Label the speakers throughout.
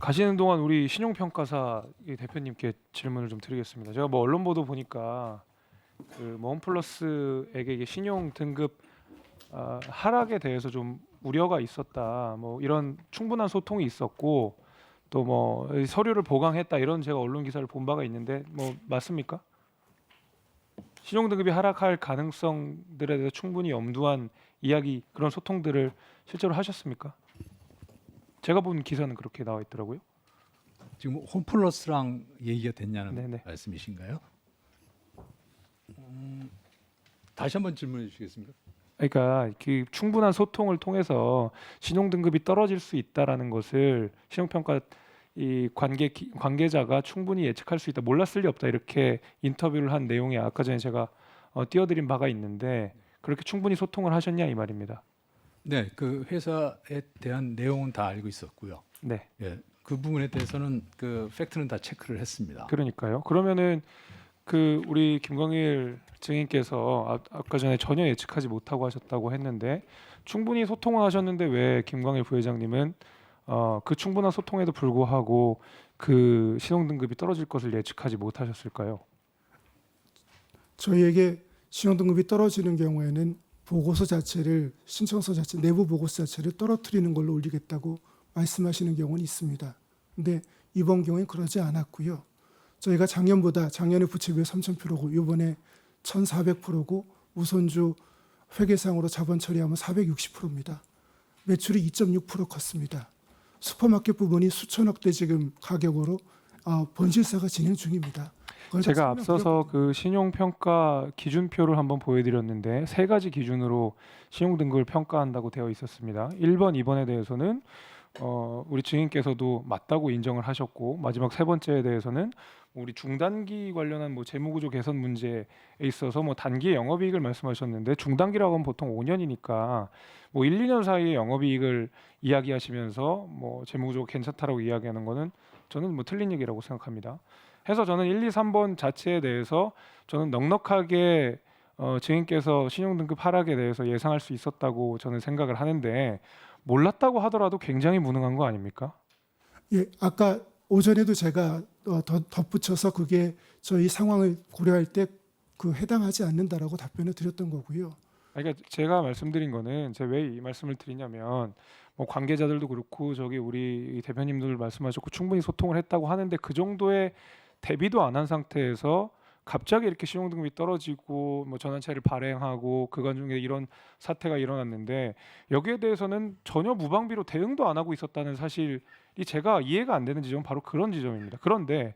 Speaker 1: 가시는 동안 우리 신용평가사 이 대표님께 질문을 좀 드리겠습니다. 제가 뭐 언론 보도 보니까 그뭐 홈플러스에게 이게 신용 등급 하락에 대해서 좀 우려가 있었다. 뭐 이런 충분한 소통이 있었고 또 뭐 서류를 보강했다 이런 제가 언론 기사를 본 바가 있는데 뭐 맞습니까? 신용 등급이 하락할 가능성들에 대해서 충분히 염두한 이야기 그런 소통들을 실제로 하셨습니까? 제가 본 기사는 그렇게 나와 있더라고요.
Speaker 2: 지금 홈플러스랑 얘기가 됐냐는
Speaker 1: 네네.
Speaker 2: 말씀이신가요? 다시 한번 질문해 주시겠습니까?
Speaker 1: 그러니까 그 충분한 소통을 통해서 신용 등급이 떨어질 수 있다라는 것을 신용평가 이 관계자가 충분히 예측할 수 있다. 몰랐을 리 없다. 이렇게 인터뷰를 한 내용이 아까 전에 제가 띄워드린 바가 있는데 그렇게 충분히 소통을 하셨냐 이 말입니다.
Speaker 2: 네, 그 회사에 대한 내용은 다 알고 있었고요.
Speaker 1: 네.
Speaker 2: 예, 그 부분에 대해서는 그 팩트는 다 체크를 했습니다.
Speaker 1: 그러니까요. 그러면은 그 우리 김광일 증인께서 아까 전에 전혀 예측하지 못하고 하셨다고 했는데 충분히 소통을 하셨는데 왜 김광일 부회장님은 그 충분한 소통에도 불구하고 그 신용 등급이 떨어질 것을 예측하지 못하셨을까요?
Speaker 3: 저희에게 신용등급이 떨어지는 경우에는 보고서 자체를 신청서 자체 내부 보고서 자체를 떨어뜨리는 걸로 올리겠다고 말씀하시는 경우는 있습니다. 근데 이번 경우엔 그러지 않았고요. 저희가 작년에 부채 비율 3,000%고 이번에 1,400%고 우선주 회계상으로 자본 처리하면 460%입니다. 매출이 2.6% 컸습니다. 슈퍼마켓 부분이 수천억대 지금 가격으로 본실사가 진행 중입니다.
Speaker 1: 제가 앞서서 그 신용평가 기준표를 한번 보여드렸는데 세 가지 기준으로 신용등급을 평가한다고 되어 있었습니다. 1번, 2번에 대해서는 우리 증인께서도 맞다고 인정을 하셨고 마지막 세 번째에 대해서는 우리 중단기 관련한 뭐 재무구조 개선 문제에 있어서 뭐 단기 영업이익을 말씀하셨는데 중단기라고 하면 보통 5년이니까 뭐 1, 2년 사이에 영업이익을 이야기하시면서 뭐 재무구조가 괜찮다라고 이야기하는 거는 저는 뭐 틀린 얘기라고 생각합니다. 해서 저는 1, 2, 3번 자체에 대해서 저는 넉넉하게 증인께서 신용등급 하락에 대해서 예상할 수 있었다고 저는 생각을 하는데 몰랐다고 하더라도 굉장히 무능한 거 아닙니까?
Speaker 3: 예, 아까 오전에도 제가 덧붙여서 그게 저희 상황을 고려할 때 그 해당하지 않는다라고 답변을 드렸던 거고요.
Speaker 1: 그러니까 제가 말씀드린 거는 제가 왜 이 말씀을 드리냐면 뭐 관계자들도 그렇고 저기 우리 대표님들 말씀하셨고 충분히 소통을 했다고 하는데 그 정도의 대비도 안 한 상태에서 갑자기 이렇게 신용등급이 떨어지고 뭐 전환차를 발행하고 그간 중에 이런 사태가 일어났는데 여기에 대해서는 전혀 무방비로 대응도 안 하고 있었다는 사실이 제가 이해가 안 되는 지점은 바로 그런 지점입니다. 그런데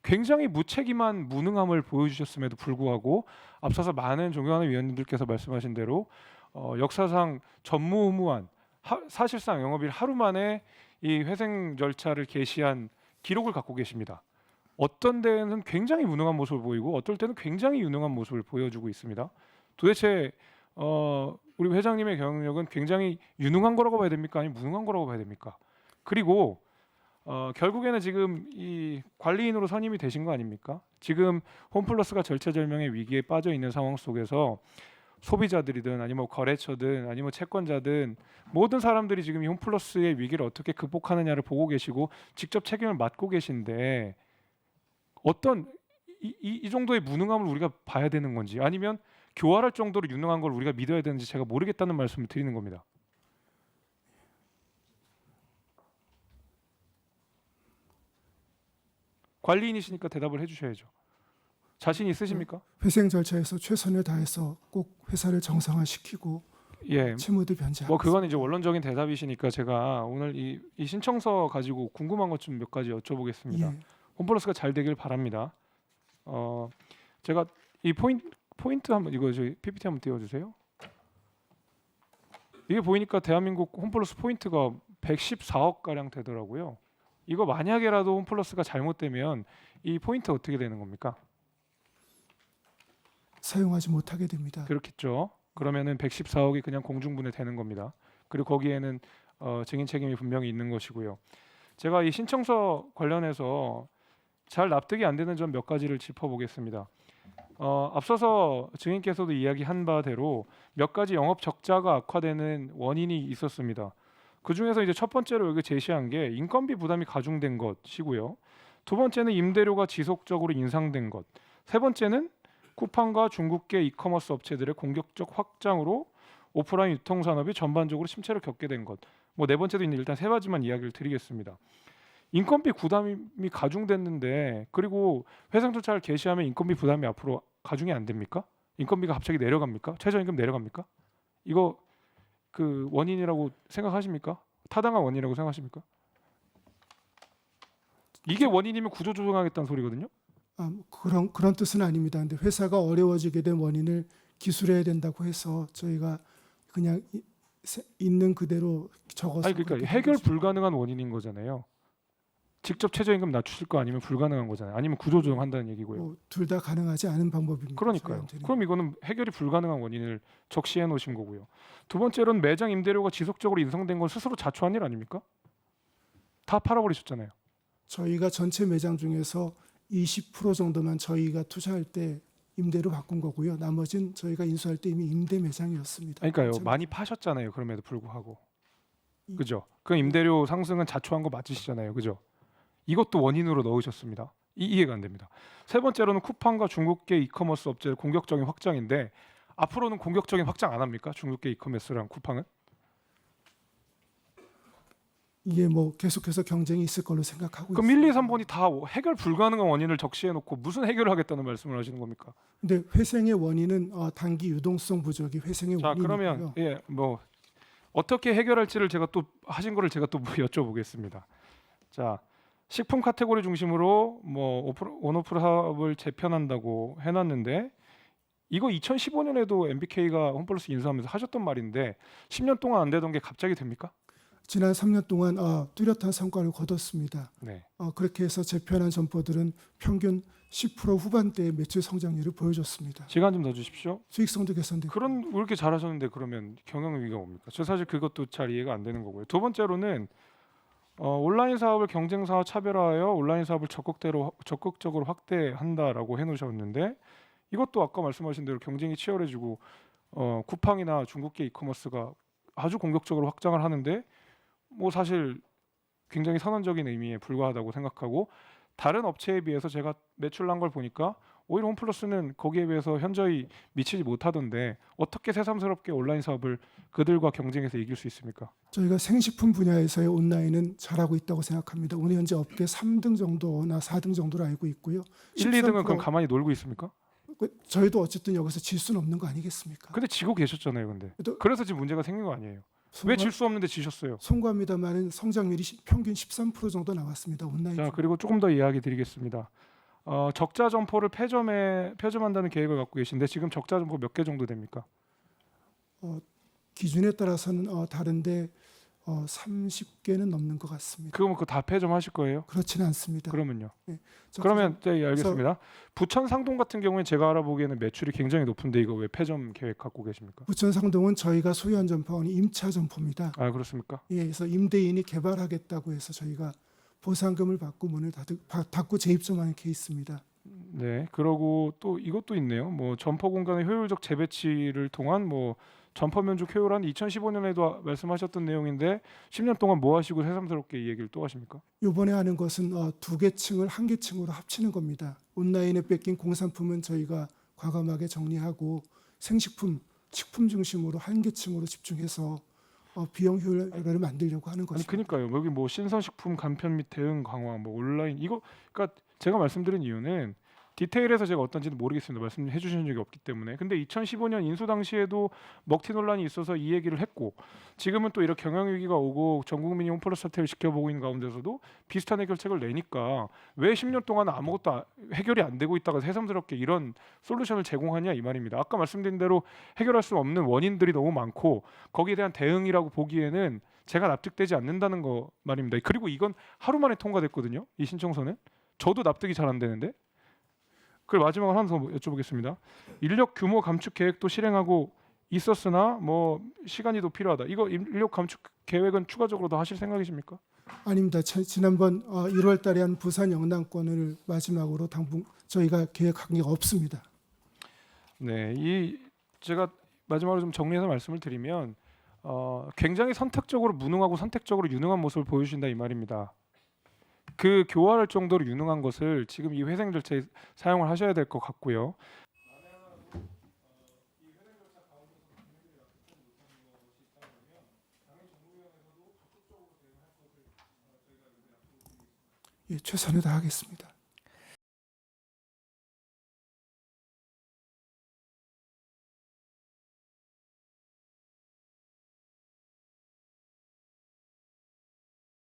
Speaker 1: 굉장히 무책임한 무능함을 보여주셨음에도 불구하고 앞서서 많은 존경하는 위원님들께서 말씀하신 대로 역사상 전무후무한 사실상 영업일 하루 만에 이 회생 절차를 개시한 기록을 갖고 계십니다. 어떤 데는 굉장히 무능한 모습을 보이고 어떨 때는 굉장히 유능한 모습을 보여주고 있습니다. 도대체 우리 회장님의 경영력은 굉장히 유능한 거라고 봐야 됩니까? 아니면 무능한 거라고 봐야 됩니까? 그리고 결국에는 지금 이 관리인으로 선임이 되신 거 아닙니까? 지금 홈플러스가 절체절명의 위기에 빠져 있는 상황 속에서 소비자들이든 아니면 거래처든 아니면 채권자든 모든 사람들이 지금 이 홈플러스의 위기를 어떻게 극복하느냐를 보고 계시고 직접 책임을 맡고 계신데 어떤 이 정도의 무능함을 우리가 봐야 되는 건지 아니면 교활할 정도로 유능한 걸 우리가 믿어야 되는지 제가 모르겠다는 말씀을 드리는 겁니다. 관리인이시니까 대답을 해주셔야죠. 자신 있으십니까?
Speaker 3: 회생 절차에서 최선을 다해서 꼭 회사를 정상화시키고
Speaker 1: 예.
Speaker 3: 채무도 변제하고.
Speaker 1: 뭐 그건 이제 원론적인 대답이시니까 제가 오늘 이 신청서 가지고 궁금한 것 좀 몇 가지 여쭤보겠습니다.
Speaker 3: 예.
Speaker 1: 홈플러스가 잘 되길 바랍니다. 제가 이 포인트 한번 이거 저희 PPT 한번 띄워주세요. 이게 보이니까 대한민국 홈플러스 포인트가 114억 가량 되더라고요. 이거 만약에라도 홈플러스가 잘못되면 이 포인트 어떻게 되는 겁니까?
Speaker 3: 사용하지 못하게 됩니다.
Speaker 1: 그렇겠죠. 그러면은 114억이 그냥 공중분해 되는 겁니다. 그리고 거기에는 증인 책임이 분명히 있는 것이고요. 제가 이 신청서 관련해서 잘 납득이 안 되는 점 몇 가지를 짚어보겠습니다. 앞서서 증인께서도 이야기한 바대로 몇 가지 영업 적자가 악화되는 원인이 있었습니다. 그 중에서 이제 첫 번째로 여기 제시한 게 인건비 부담이 가중된 것이고요. 두 번째는 임대료가 지속적으로 인상된 것. 세 번째는 쿠팡과 중국계 이커머스 업체들의 공격적 확장으로 오프라인 유통 산업이 전반적으로 침체를 겪게 된 것. 뭐 네 번째도 있는데 일단 세 가지만 이야기를 드리겠습니다. 인건비 부담이 가중됐는데 그리고 회생조차를 개시하면 인건비 부담이 앞으로 가중이 안 됩니까? 인건비가 갑자기 내려갑니까? 최저임금 내려갑니까? 이거 그 원인이라고 생각하십니까? 타당한 원인이라고 생각하십니까? 이게 원인이면 구조조정하겠다는 소리거든요.
Speaker 3: 그런 뜻은 아닙니다. 근데 회사가 어려워지게 된 원인을 기술해야 된다고 해서 저희가 그냥 있는 그대로 적어서
Speaker 1: 아니 그러니까 해결 불가능한 원인인 거잖아요. 직접 최저임금 낮추실 거 아니면 불가능한 거잖아요. 아니면 구조조정한다는 얘기고요.
Speaker 3: 둘 다 가능하지 않은 방법입니다.
Speaker 1: 그러니까요.
Speaker 3: 저희한테는.
Speaker 1: 그럼 이거는 해결이 불가능한 원인을 적시해 놓으신 거고요. 두 번째로는 매장 임대료가 지속적으로 인상된 건 스스로 자초한 일 아닙니까? 다 팔아버리셨잖아요.
Speaker 3: 저희가 전체 매장 중에서 20% 정도만 저희가 투자할 때 임대로 바꾼 거고요. 나머지는 저희가 인수할 때 이미 임대 매장이었습니다.
Speaker 1: 그러니까요.
Speaker 3: 참-
Speaker 1: 많이 파셨잖아요. 그럼에도 불구하고. 그죠? 그 임대료 상승은 자초한 거 맞으시잖아요. 그죠? 이것도 원인으로 넣으셨습니다. 이해가 안 됩니다. 세 번째로는 쿠팡과 중국계 이커머스 업체의 공격적인 확장인데 앞으로는 공격적인 확장 안 합니까? 중국계 이커머스랑 쿠팡은?
Speaker 3: 이게 뭐 계속해서 경쟁이 있을 걸로 생각하고
Speaker 1: 그럼
Speaker 3: 있습니다.
Speaker 1: 1, 2, 3번이 다 해결 불가능한 원인을 적시해 놓고 무슨 해결을 하겠다는 말씀을 하시는 겁니까?
Speaker 3: 근데 회생의 원인은 단기 유동성 부족이 회생의
Speaker 1: 자,
Speaker 3: 원인이고요.
Speaker 1: 그러면 뭐 어떻게 해결할지를 제가 또 하신 거를 제가 또 여쭤보겠습니다. 자, 식품 카테고리 중심으로 뭐 온오프 사업을 재편한다고 해놨는데 이거 2015년에도 MBK가 홈플러스 인수하면서 하셨던 말인데 10년 동안 안 되던 게 갑자기 됩니까?
Speaker 3: 지난 3년 동안 뚜렷한 성과를 거뒀습니다.
Speaker 1: 네.
Speaker 3: 그렇게 해서 재편한 점포들은 평균 10% 후반대의 매출 성장률을 보여줬습니다.
Speaker 1: 시간 좀 더 주십시오.
Speaker 3: 수익성도 개선됐고
Speaker 1: 그런 왜 이렇게 잘하셨는데 그러면 경영위기가 뭡니까? 저 사실 그것도 잘 이해가 안 되는 거고요. 두 번째로는 온라인 사업을 경쟁 사업 차별화하여 온라인 사업을 적극적으로 확대한다라고 해놓으셨는데 이것도 아까 말씀하신 대로 경쟁이 치열해지고 쿠팡이나 중국계 이커머스가 아주 공격적으로 확장을 하는데 뭐 사실 굉장히 선언적인 의미에 불과하다고 생각하고 다른 업체에 비해서 제가 매출난 걸 보니까 오히려 홈플러스는 거기에 비해서 현저히 미치지 못하던데 어떻게 새삼스럽게 온라인 사업을 그들과 경쟁해서 이길 수 있습니까?
Speaker 3: 저희가 생식품 분야에서의 온라인은 잘하고 있다고 생각합니다. 오늘 현재 업계 3등 정도나 4등 정도로 알고 있고요.
Speaker 1: 1, 2등은
Speaker 3: 13%
Speaker 1: 그럼 가만히 놀고 있습니까?
Speaker 3: 저희도 어쨌든 여기서 질 수는 없는 거 아니겠습니까?
Speaker 1: 근데 지고 계셨잖아요, 근데. 그래서 지금 문제가 생긴 거 아니에요? 왜 질 수 없는데 지셨어요?
Speaker 3: 송구합니다만은 성장률이 평균 13% 정도 나왔습니다. 온라인.
Speaker 1: 자, 그리고 조금 더 이야기 드리겠습니다. 적자 점포를 폐점한다는 계획을 갖고 계신데 지금 적자 점포 몇 개 정도 됩니까?
Speaker 3: 기준에 따라서는 다른데 30개는 넘는 것 같습니다.
Speaker 1: 그거 뭐 다 폐점하실 거예요?
Speaker 3: 그렇지는 않습니다.
Speaker 1: 그러면요.
Speaker 3: 저-
Speaker 1: 그러면 네, 알겠습니다. 부천 상동 같은 경우에 제가 알아보기에는 매출이 굉장히 높은데 이거 왜 폐점 계획 갖고 계십니까?
Speaker 3: 부천 상동은 저희가 소유한 점포는 임차 점포입니다.
Speaker 1: 아, 그렇습니까?
Speaker 3: 예, 그래서 임대인이 개발하겠다고 해서 저희가 보상금을 받고 문을 닫고 재입점하는 케이스입니다.
Speaker 1: 네. 그러고 또 이것도 있네요. 뭐 점포 공간의 효율적 재배치를 통한 뭐 점포 면적 효율은 2015년에도 말씀하셨던 내용인데 10년 동안 뭐 하시고 새삼스럽게 이 얘기를 또 하십니까?
Speaker 3: 이번에 하는 것은 두 개 층을 한 개 층으로 합치는 겁니다. 온라인에 뺏긴 공산품은 저희가 과감하게 정리하고 생식품, 식품 중심으로 한 개 층으로 집중해서 비용 효율을 만들려고 하는
Speaker 1: 아니
Speaker 3: 것입니다.
Speaker 1: 그러니까요. 여기 뭐 신선식품 간편 및 대응 강화, 뭐 온라인 이거 그러니까 제가 말씀드린 이유는 디테일에서 제가 어떤지는 모르겠습니다. 말씀해 주신 적이 없기 때문에. 근데 2015년 인수 당시에도 먹튀 논란이 있어서 이 얘기를 했고 지금은 또 이렇게 경영 위기가 오고 전 국민이 홈플러스 사태를 지켜보고 있는 가운데서도 비슷한 해결책을 내니까 왜 10년 동안 아무것도 해결이 안 되고 있다가 새삼스럽게 이런 솔루션을 제공하냐 이 말입니다. 아까 말씀드린 대로 해결할 수 없는 원인들이 너무 많고 거기에 대한 대응이라고 보기에는 제가 납득되지 않는다는 거 말입니다. 그리고 이건 하루 만에 통과됐거든요. 이 신청서는. 저도 납득이 잘 안 되는데. 그리고 마지막으로 하나 더 여쭤보겠습니다. 인력 규모 감축 계획도 실행하고 있었으나 뭐 시간이 더 필요하다. 이거 인력 감축 계획은 추가적으로 더 하실 생각이십니까?
Speaker 3: 아닙니다. 지난번 1월 달에 한 부산 영남권을 마지막으로 당분 저희가 계획한 게 없습니다.
Speaker 1: 네, 이 제가 마지막으로 좀 정리해서 말씀을 드리면 굉장히 선택적으로 무능하고 선택적으로 유능한 모습을 보여주신다 이 말입니다. 그 교활할 정도로 유능한 것을 지금 이 회생 절차에 사용을 하셔야 될 것 같고요.
Speaker 3: 예, 최선을 다하겠습니다.